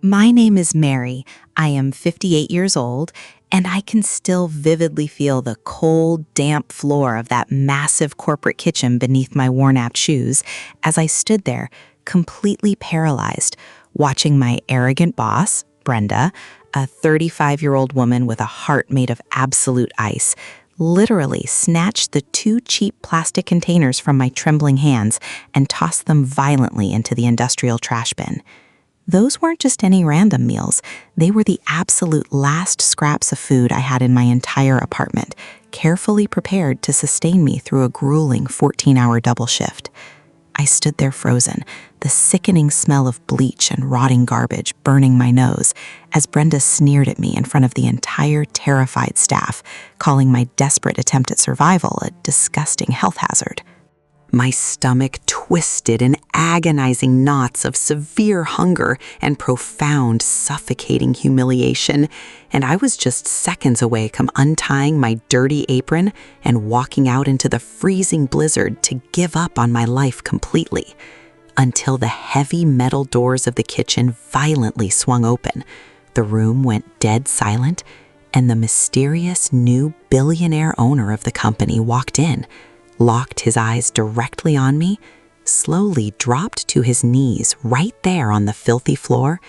My name is Mary. I am 58 years old, and I can still vividly feel the cold, damp floor of that massive corporate kitchen beneath my worn-out shoes as I stood there, completely paralyzed, watching my arrogant boss, Brenda, a 35-year-old woman with a heart made of absolute ice, literally snatch the two cheap plastic containers from my trembling hands and toss them violently into the industrial trash bin. Those weren't just any random meals. They were the absolute last scraps of food I had in my entire apartment, carefully prepared to sustain me through a grueling 14-hour double shift. I stood there frozen, the sickening smell of bleach and rotting garbage burning my nose, as Brenda sneered at me in front of the entire terrified staff, calling my desperate attempt at survival a disgusting health hazard. My stomach twisted in agonizing knots of severe hunger and profound, suffocating humiliation, and I was just seconds away from untying my dirty apron and walking out into the freezing blizzard to give up on my life completely, until the heavy metal doors of the kitchen violently swung open. The room went dead silent, and the mysterious new billionaire owner of the company walked in, locked his eyes directly on me, slowly dropped to his knees right there on the filthy floor,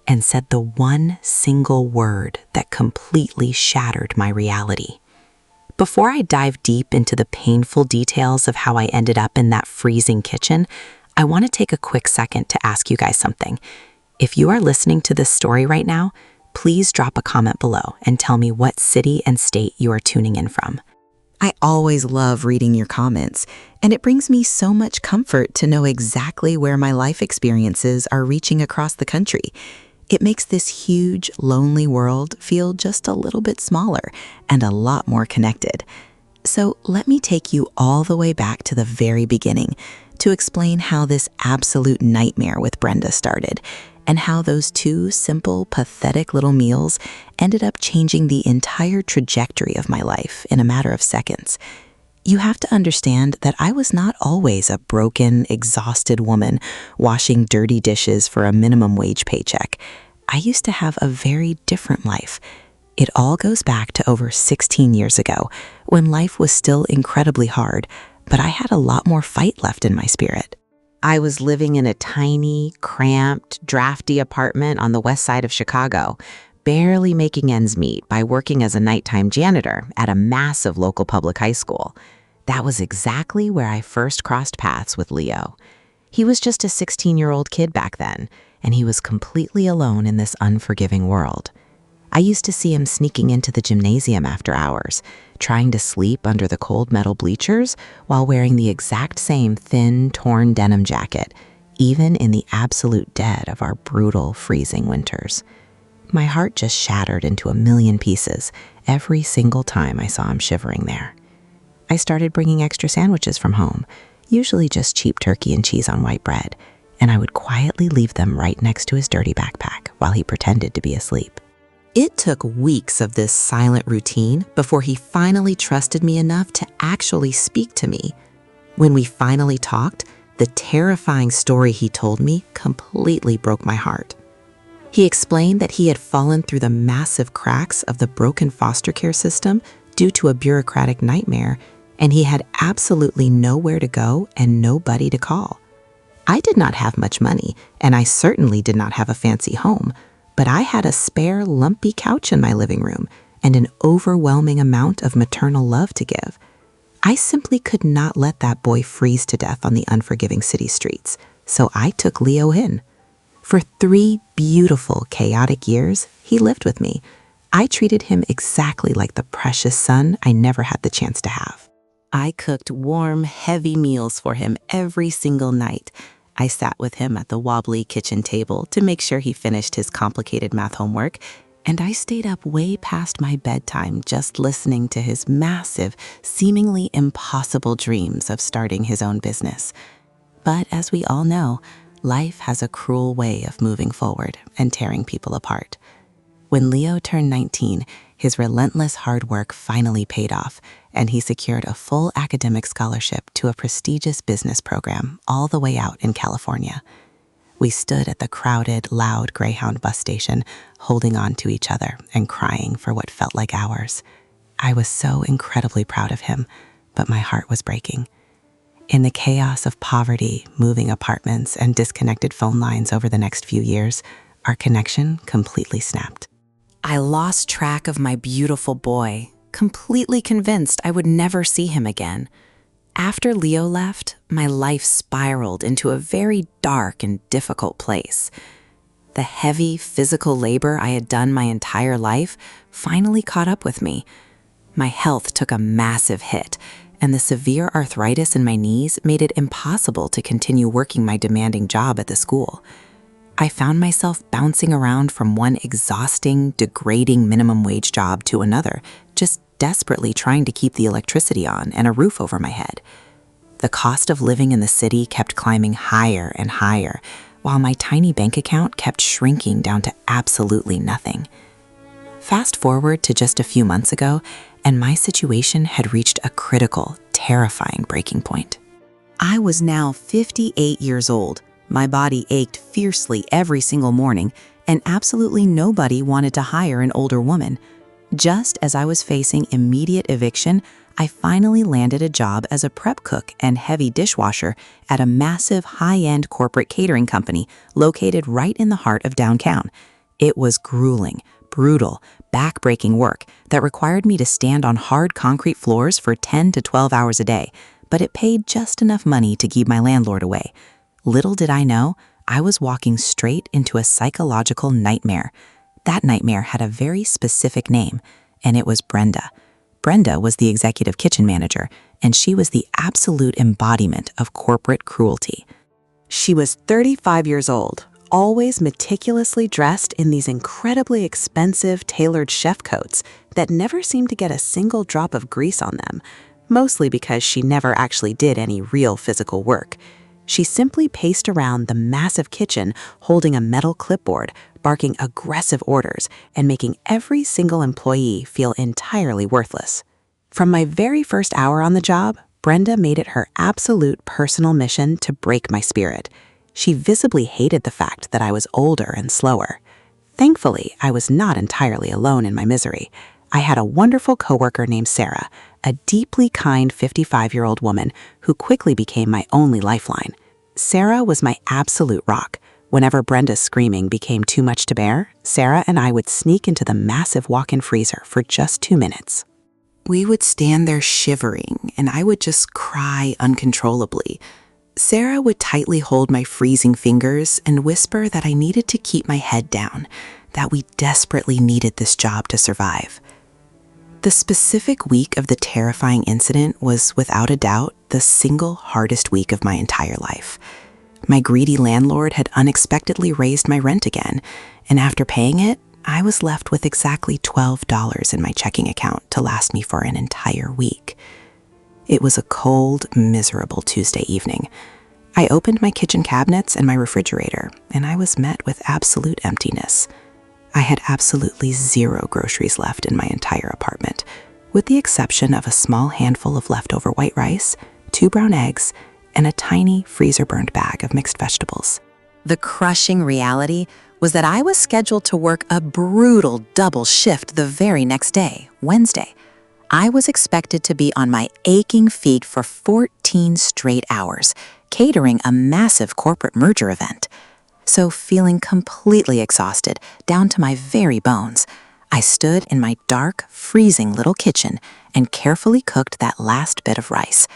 and said the one single word that completely shattered my reality. Before I dive deep into the painful details of how I ended up in that freezing kitchen, I want to take a quick second to ask you guys something. If you are listening to this story right now, please drop a comment below and tell me what city and state you are tuning in from. I always love reading your comments, and it brings me so much comfort to know exactly where my life experiences are reaching across the country. It makes this huge, lonely world feel just a little bit smaller and a lot more connected. So let me take you all the way back to the very beginning to explain how this absolute nightmare with Brenda started, and how those two simple, pathetic little meals ended up changing the entire trajectory of my life in a matter of seconds. You have to understand that I was not always a broken, exhausted woman washing dirty dishes for a minimum wage paycheck. I used to have a very different life. It all goes back to over 16 years ago, when life was still incredibly hard, but I had a lot more fight left in my spirit. I was living in a tiny, cramped, drafty apartment on the west side of Chicago, barely making ends meet by working as a nighttime janitor at a massive local public high school. That was exactly where I first crossed paths with Leo. He was just a 16-year-old kid back then, and he was completely alone in this unforgiving world. I used to see him sneaking into the gymnasium after hours, trying to sleep under the cold metal bleachers while wearing the exact same thin, torn denim jacket, even in the absolute dead of our brutal, freezing winters. My heart just shattered into a million pieces every single time I saw him shivering there. I started bringing extra sandwiches from home, usually just cheap turkey and cheese on white bread, and I would quietly leave them right next to his dirty backpack while he pretended to be asleep. It took weeks of this silent routine before he finally trusted me enough to actually speak to me. When we finally talked, the terrifying story he told me completely broke my heart. He explained that he had fallen through the massive cracks of the broken foster care system due to a bureaucratic nightmare, and he had absolutely nowhere to go and nobody to call. I did not have much money, and I certainly did not have a fancy home, but I had a spare, lumpy couch in my living room and an overwhelming amount of maternal love to give. I simply could not let that boy freeze to death on the unforgiving city streets, so I took Leo in. For 3 beautiful, chaotic years, he lived with me. I treated him exactly like the precious son I never had the chance to have. I cooked warm, heavy meals for him every single night. I sat with him at the wobbly kitchen table to make sure he finished his complicated math homework, and I stayed up way past my bedtime just listening to his massive, seemingly impossible dreams of starting his own business. But as we all know, life has a cruel way of moving forward and tearing people apart. When Leo turned 19, his relentless hard work finally paid off, and he secured a full academic scholarship to a prestigious business program all the way out in California. We stood at the crowded, loud Greyhound bus station, holding on to each other and crying for what felt like hours. I was so incredibly proud of him, but my heart was breaking. In the chaos of poverty, moving apartments, and disconnected phone lines over the next few years, our connection completely snapped. I lost track of my beautiful boy, completely convinced I would never see him again. After Leo left, my life spiraled into a very dark and difficult place. The heavy physical labor I had done my entire life finally caught up with me. My health took a massive hit, and the severe arthritis in my knees made it impossible to continue working my demanding job at the school. I found myself bouncing around from one exhausting, degrading minimum wage job to another, just desperately trying to keep the electricity on and a roof over my head. The cost of living in the city kept climbing higher and higher, while my tiny bank account kept shrinking down to absolutely nothing. Fast forward to just a few months ago, and my situation had reached a critical, terrifying breaking point. I was now 58 years old. My body ached fiercely every single morning, and absolutely nobody wanted to hire an older woman. Just as I was facing immediate eviction, I finally landed a job as a prep cook and heavy dishwasher at a massive high-end corporate catering company located right in the heart of downtown. It was grueling, brutal, back-breaking work that required me to stand on hard concrete floors for 10 to 12 hours a day, but it paid just enough money to keep my landlord away. Little did I know, I was walking straight into a psychological nightmare. That nightmare had a very specific name, and it was Brenda. Brenda was the executive kitchen manager, and she was the absolute embodiment of corporate cruelty. She was 35 years old, always meticulously dressed in these incredibly expensive tailored chef coats that never seemed to get a single drop of grease on them, mostly because she never actually did any real physical work. She simply paced around the massive kitchen holding a metal clipboard, barking aggressive orders, and making every single employee feel entirely worthless. From my very first hour on the job, Brenda made it her absolute personal mission to break my spirit. She visibly hated the fact that I was older and slower. Thankfully, I was not entirely alone in my misery. I had a wonderful coworker named Sarah, a deeply kind 55-year-old woman who quickly became my only lifeline. Sarah was my absolute rock. Whenever Brenda's screaming became too much to bear, Sarah and I would sneak into the massive walk-in freezer for just 2 minutes. We would stand there shivering, and I would just cry uncontrollably. Sarah would tightly hold my freezing fingers and whisper that I needed to keep my head down, that we desperately needed this job to survive. The specific week of the terrifying incident was, without a doubt, the single hardest week of my entire life. My greedy landlord had unexpectedly raised my rent again, and after paying it, I was left with exactly $12 in my checking account to last me for an entire week. It was a cold, miserable Tuesday evening. I opened my kitchen cabinets and my refrigerator, and I was met with absolute emptiness. I had absolutely zero groceries left in my entire apartment, with the exception of a small handful of leftover white rice, 2 brown eggs, and a tiny freezer-burned bag of mixed vegetables. The crushing reality was that I was scheduled to work a brutal double shift the very next day, Wednesday. I was expected to be on my aching feet for 14 straight hours, catering a massive corporate merger event. So, feeling completely exhausted, down to my very bones, I stood in my dark, freezing little kitchen and carefully cooked that last bit of rice.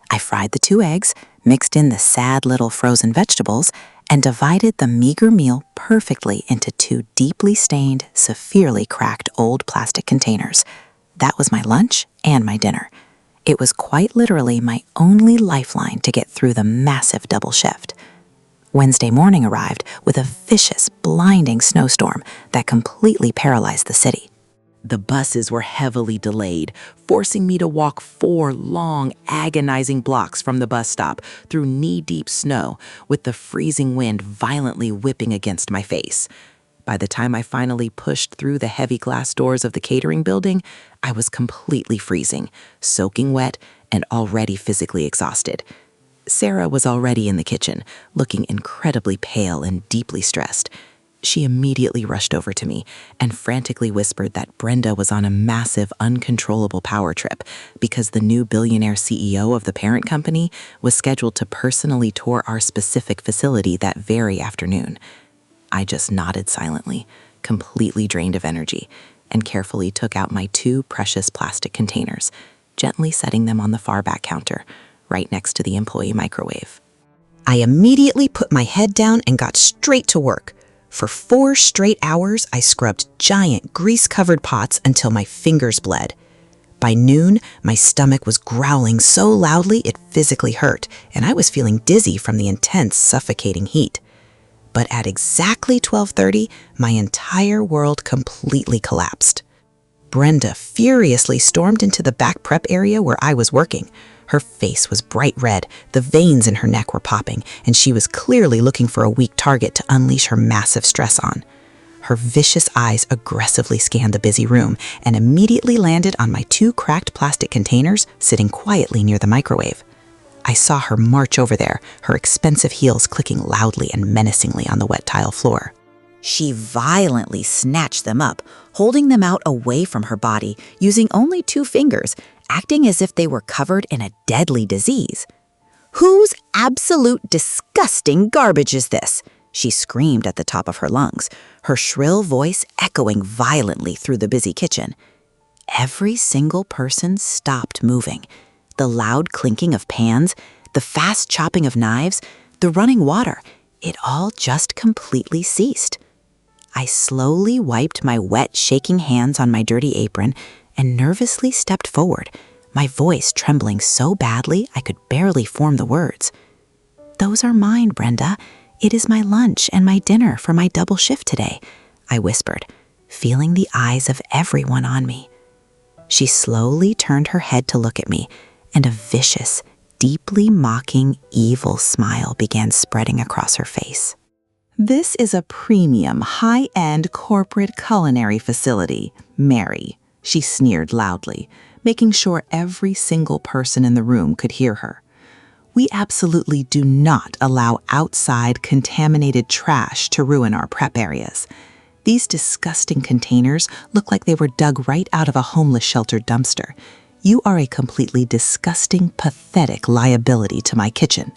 I fried the 2 eggs, mixed in the sad little frozen vegetables, and divided the meager meal perfectly into 2 deeply stained, severely cracked old plastic containers. That was my lunch and my dinner. It was quite literally my only lifeline to get through the massive double shift. Wednesday morning arrived with a vicious, blinding snowstorm that completely paralyzed the city. The buses were heavily delayed, forcing me to walk 4 long, agonizing blocks from the bus stop through knee-deep snow, with the freezing wind violently whipping against my face. By the time I finally pushed through the heavy glass doors of the catering building, I was completely freezing, soaking wet, and already physically exhausted. Sarah was already in the kitchen, looking incredibly pale and deeply stressed. She immediately rushed over to me and frantically whispered that Brenda was on a massive, uncontrollable power trip because the new billionaire CEO of the parent company was scheduled to personally tour our specific facility that very afternoon. I just nodded silently, completely drained of energy, and carefully took out my 2 precious plastic containers, gently setting them on the far back counter, right next to the employee microwave. I immediately put my head down and got straight to work. For 4 straight hours, I scrubbed giant, grease-covered pots until my fingers bled. By noon, my stomach was growling so loudly it physically hurt, and I was feeling dizzy from the intense, suffocating heat. But at exactly 12:30, my entire world completely collapsed. Brenda furiously stormed into the back prep area where I was working. Her face was bright red, the veins in her neck were popping, and she was clearly looking for a weak target to unleash her massive stress on. Her vicious eyes aggressively scanned the busy room and immediately landed on my 2 cracked plastic containers sitting quietly near the microwave. I saw her march over there, her expensive heels clicking loudly and menacingly on the wet tile floor. She violently snatched them up, holding them out away from her body, using only 2 fingers, acting as if they were covered in a deadly disease. "Whose absolute disgusting garbage is this?" she screamed at the top of her lungs, her shrill voice echoing violently through the busy kitchen. Every single person stopped moving. The loud clinking of pans, the fast chopping of knives, the running water, it all just completely ceased. I slowly wiped my wet, shaking hands on my dirty apron and nervously stepped forward, my voice trembling so badly I could barely form the words. "Those are mine, Brenda. It is my lunch and my dinner for my double shift today," I whispered, feeling the eyes of everyone on me. She slowly turned her head to look at me, and a vicious, deeply mocking, evil smile began spreading across her face. "This is a premium, high-end corporate culinary facility, Mary," she sneered loudly, making sure every single person in the room could hear her. "We absolutely do not allow outside contaminated trash to ruin our prep areas. These disgusting containers look like they were dug right out of a homeless shelter dumpster. You are a completely disgusting, pathetic liability to my kitchen."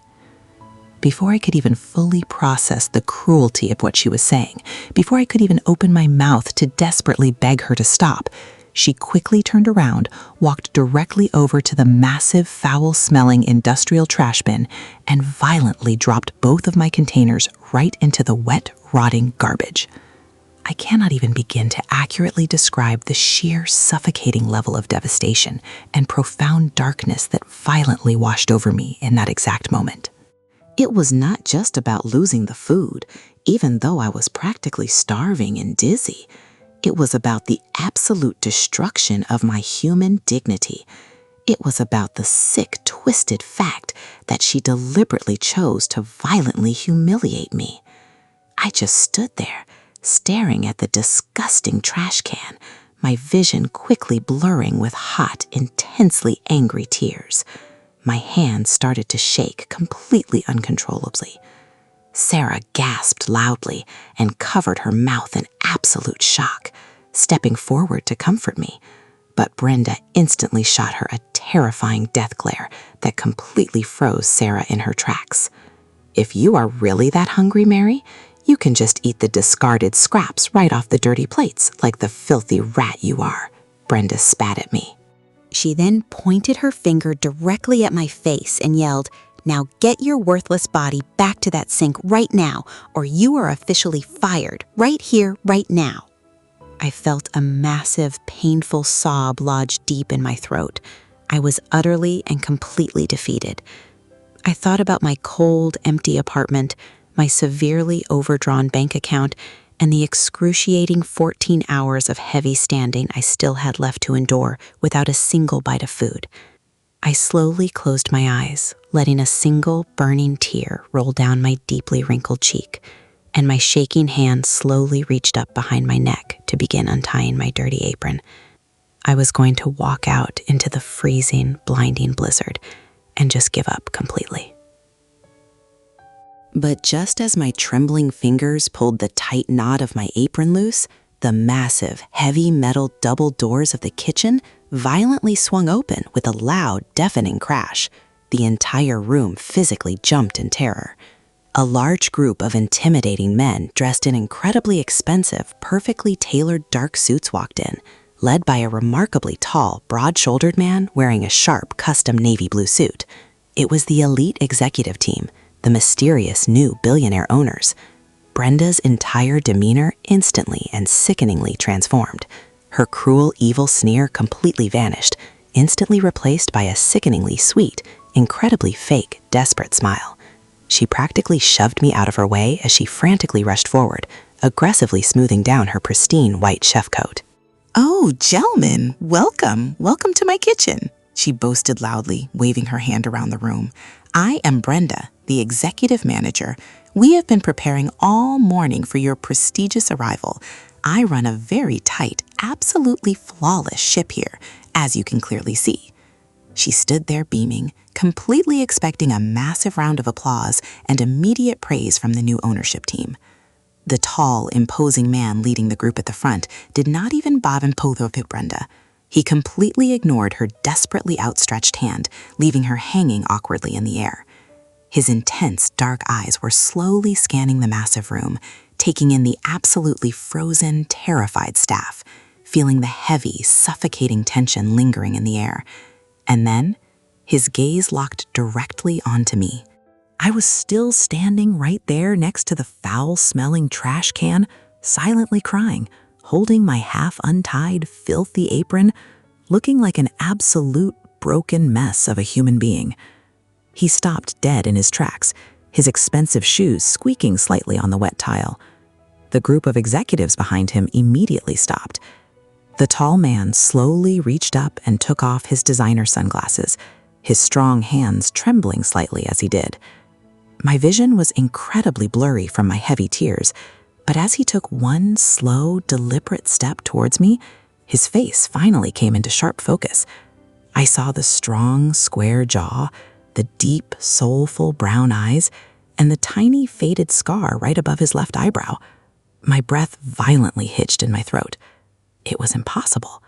Before I could even fully process the cruelty of what she was saying, before I could even open my mouth to desperately beg her to stop, she quickly turned around, walked directly over to the massive, foul-smelling industrial trash bin, and violently dropped both of my containers right into the wet, rotting garbage. I cannot even begin to accurately describe the sheer suffocating level of devastation and profound darkness that violently washed over me in that exact moment. It was not just about losing the food, even though I was practically starving and dizzy. It was about the absolute destruction of my human dignity. It was about the sick, twisted fact that she deliberately chose to violently humiliate me. I just stood there, staring at the disgusting trash can, my vision quickly blurring with hot, intensely angry tears. My hands started to shake completely uncontrollably. Sarah gasped loudly and covered her mouth in absolute shock, stepping forward to comfort me. But Brenda instantly shot her a terrifying death glare that completely froze Sarah in her tracks. "If you are really that hungry, Mary, you can just eat the discarded scraps right off the dirty plates like the filthy rat you are," Brenda spat at me. She then pointed her finger directly at my face and yelled, "Now get your worthless body back to that sink right now, or you are officially fired, right here, right now." I felt a massive, painful sob lodge deep in my throat. I was utterly and completely defeated. I thought about my cold, empty apartment, my severely overdrawn bank account, and the excruciating 14 hours of heavy standing I still had left to endure without a single bite of food. I slowly closed my eyes, letting a single burning tear roll down my deeply wrinkled cheek, and my shaking hand slowly reached up behind my neck to begin untying my dirty apron. I was going to walk out into the freezing, blinding blizzard and just give up completely. But just as my trembling fingers pulled the tight knot of my apron loose, the massive, heavy metal double doors of the kitchen violently swung open with a loud, deafening crash. The entire room physically jumped in terror. A large group of intimidating men dressed in incredibly expensive, perfectly tailored dark suits walked in, led by a remarkably tall, broad-shouldered man wearing a sharp, custom navy blue suit. It was the elite executive team, the mysterious new billionaire owners. Brenda's entire demeanor instantly and sickeningly transformed. Her cruel, evil sneer completely vanished, instantly replaced by a sickeningly sweet, incredibly fake, desperate smile. She practically shoved me out of her way as she frantically rushed forward, aggressively smoothing down her pristine white chef coat. "Oh, gentlemen, welcome to my kitchen," she boasted loudly, waving her hand around the room. "I am Brenda, the executive manager. We have been preparing all morning for your prestigious arrival. I run a very tight, absolutely flawless ship here, as you can clearly see." She stood there beaming, completely expecting a massive round of applause and immediate praise from the new ownership team. The tall, imposing man leading the group at the front did not even bob and pose with Brenda. He completely ignored her desperately outstretched hand, leaving her hanging awkwardly in the air. His intense, dark eyes were slowly scanning the massive room, taking in the absolutely frozen, terrified staff, feeling the heavy, suffocating tension lingering in the air. And then, his gaze locked directly onto me. I was still standing right there next to the foul-smelling trash can, silently crying, holding my half-untied, filthy apron, looking like an absolute broken mess of a human being. He stopped dead in his tracks, his expensive shoes squeaking slightly on the wet tile. The group of executives behind him immediately stopped. The tall man slowly reached up and took off his designer sunglasses, his strong hands trembling slightly as he did. My vision was incredibly blurry from my heavy tears, but as he took one slow, deliberate step towards me, his face finally came into sharp focus. I saw the strong, square jaw, the deep, soulful brown eyes, and the tiny faded scar right above his left eyebrow. My breath violently hitched in my throat. It was impossible.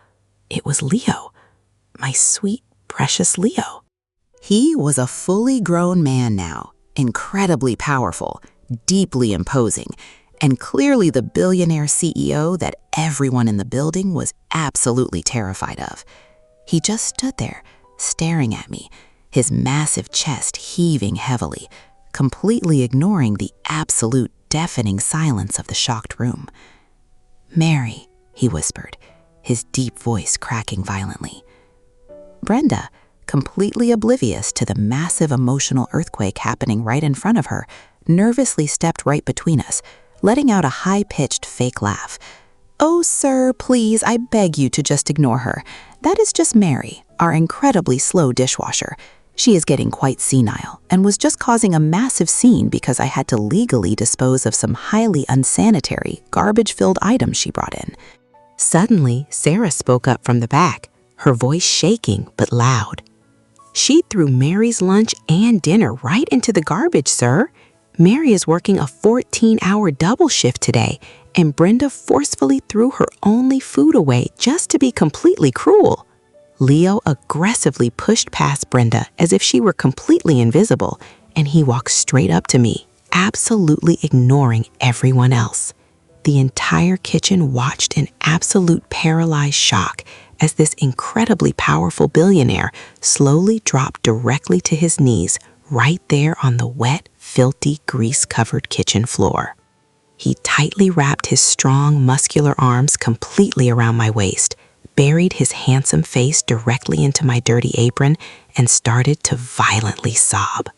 It was Leo. My sweet, precious Leo. He was a fully grown man now, incredibly powerful, deeply imposing, and clearly the billionaire CEO that everyone in the building was absolutely terrified of. He just stood there, staring at me, his massive chest heaving heavily, completely ignoring the absolute deafening silence of the shocked room. "Mary," he whispered, his deep voice cracking violently. Brenda, completely oblivious to the massive emotional earthquake happening right in front of her, nervously stepped right between us, letting out a high-pitched fake laugh. "Oh, sir, please, I beg you to just ignore her. That is just Mary, our incredibly slow dishwasher. She is getting quite senile and was just causing a massive scene because I had to legally dispose of some highly unsanitary, garbage-filled items she brought in." Suddenly, Sarah spoke up from the back, her voice shaking but loud. "She threw Mary's lunch and dinner right into the garbage, sir. Mary is working a 14-hour double shift today, and Brenda forcefully threw her only food away just to be completely cruel." Leo aggressively pushed past Brenda as if she were completely invisible, and he walked straight up to me, absolutely ignoring everyone else. The entire kitchen watched in absolute paralyzed shock as this incredibly powerful billionaire slowly dropped directly to his knees right there on the wet, filthy, grease-covered kitchen floor. He tightly wrapped his strong, muscular arms completely around my waist, buried his handsome face directly into my dirty apron, and started to violently sob.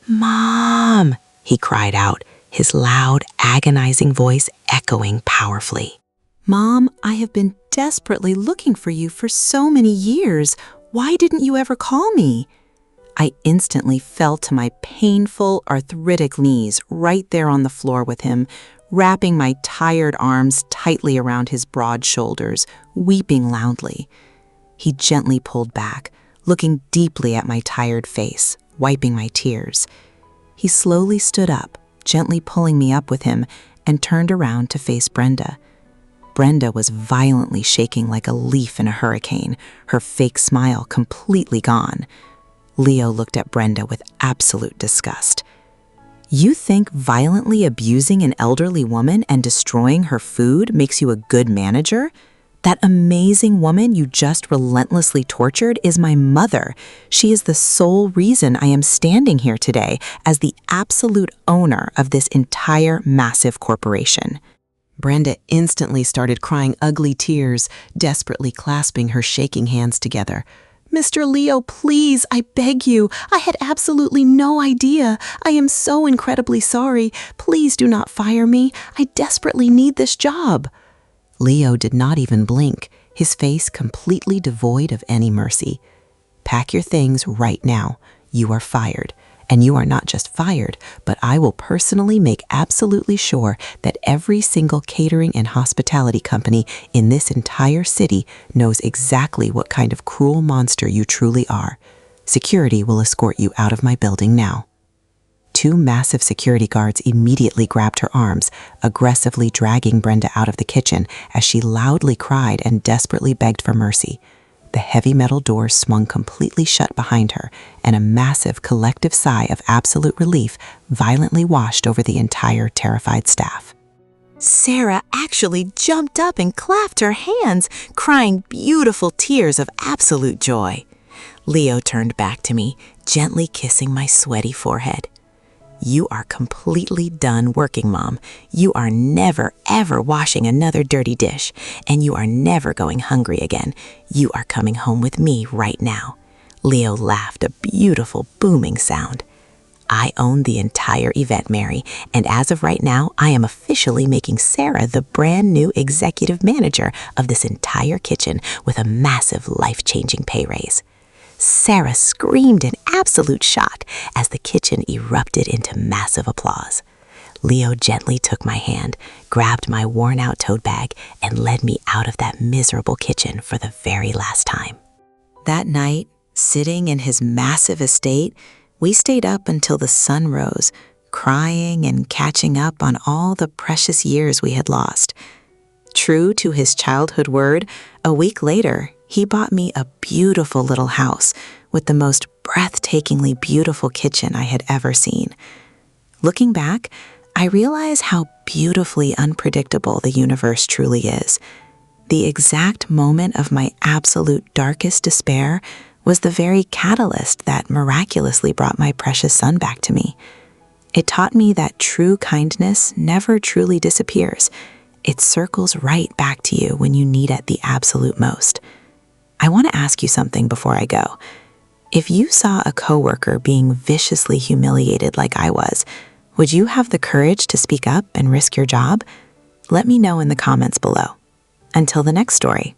"Mom!" he cried out, his loud, agonizing voice echoing powerfully. "Mom, I have been desperately looking for you for so many years. Why didn't you ever call me?" I instantly fell to my painful, arthritic knees right there on the floor with him, wrapping my tired arms tightly around his broad shoulders, weeping loudly. He gently pulled back, looking deeply at my tired face, wiping my tears. He slowly stood up, gently pulling me up with him, and turned around to face Brenda. Brenda was violently shaking like a leaf in a hurricane, her fake smile completely gone. Leo looked at Brenda with absolute disgust. You think violently abusing an elderly woman and destroying her food makes you a good manager? That amazing woman you just relentlessly tortured is my mother. She is the sole reason I am standing here today as the absolute owner of this entire massive corporation. Brenda instantly started crying ugly tears, desperately clasping her shaking hands together. Mr. Leo, please, I beg you. I had absolutely no idea. I am so incredibly sorry. Please do not fire me. I desperately need this job. Leo did not even blink, his face completely devoid of any mercy. Pack your things right now. You are fired. And you are not just fired, but I will personally make absolutely sure that every single catering and hospitality company in this entire city knows exactly what kind of cruel monster you truly are. Security will escort you out of my building now. Two massive security guards immediately grabbed her arms, aggressively dragging Brenda out of the kitchen as she loudly cried and desperately begged for mercy. The heavy metal doors swung completely shut behind her, and a massive collective sigh of absolute relief violently washed over the entire terrified staff. Sarah actually jumped up and clapped her hands, crying beautiful tears of absolute joy. Leo turned back to me, gently kissing my sweaty forehead. You are completely done working, Mom. You are never, ever washing another dirty dish, and you are never going hungry again. You are coming home with me right now. Leo laughed, a beautiful, booming sound. I own the entire event, Mary, and as of right now, I am officially making Sarah the brand new executive manager of this entire kitchen with a massive, life-changing pay raise. Sarah screamed in absolute shock as the kitchen erupted into massive applause. Leo gently took my hand, grabbed my worn-out tote bag, and led me out of that miserable kitchen for the very last time. That night, sitting in his massive estate, we stayed up until the sun rose, crying and catching up on all the precious years we had lost. True to his childhood word, a week later, he bought me a beautiful little house with the most breathtakingly beautiful kitchen I had ever seen. Looking back, I realize how beautifully unpredictable the universe truly is. The exact moment of my absolute darkest despair was the very catalyst that miraculously brought my precious son back to me. It taught me that true kindness never truly disappears. It circles right back to you when you need it the absolute most. I want to ask you something before I go. If you saw a coworker being viciously humiliated like I was, would you have the courage to speak up and risk your job? Let me know in the comments below. Until the next story.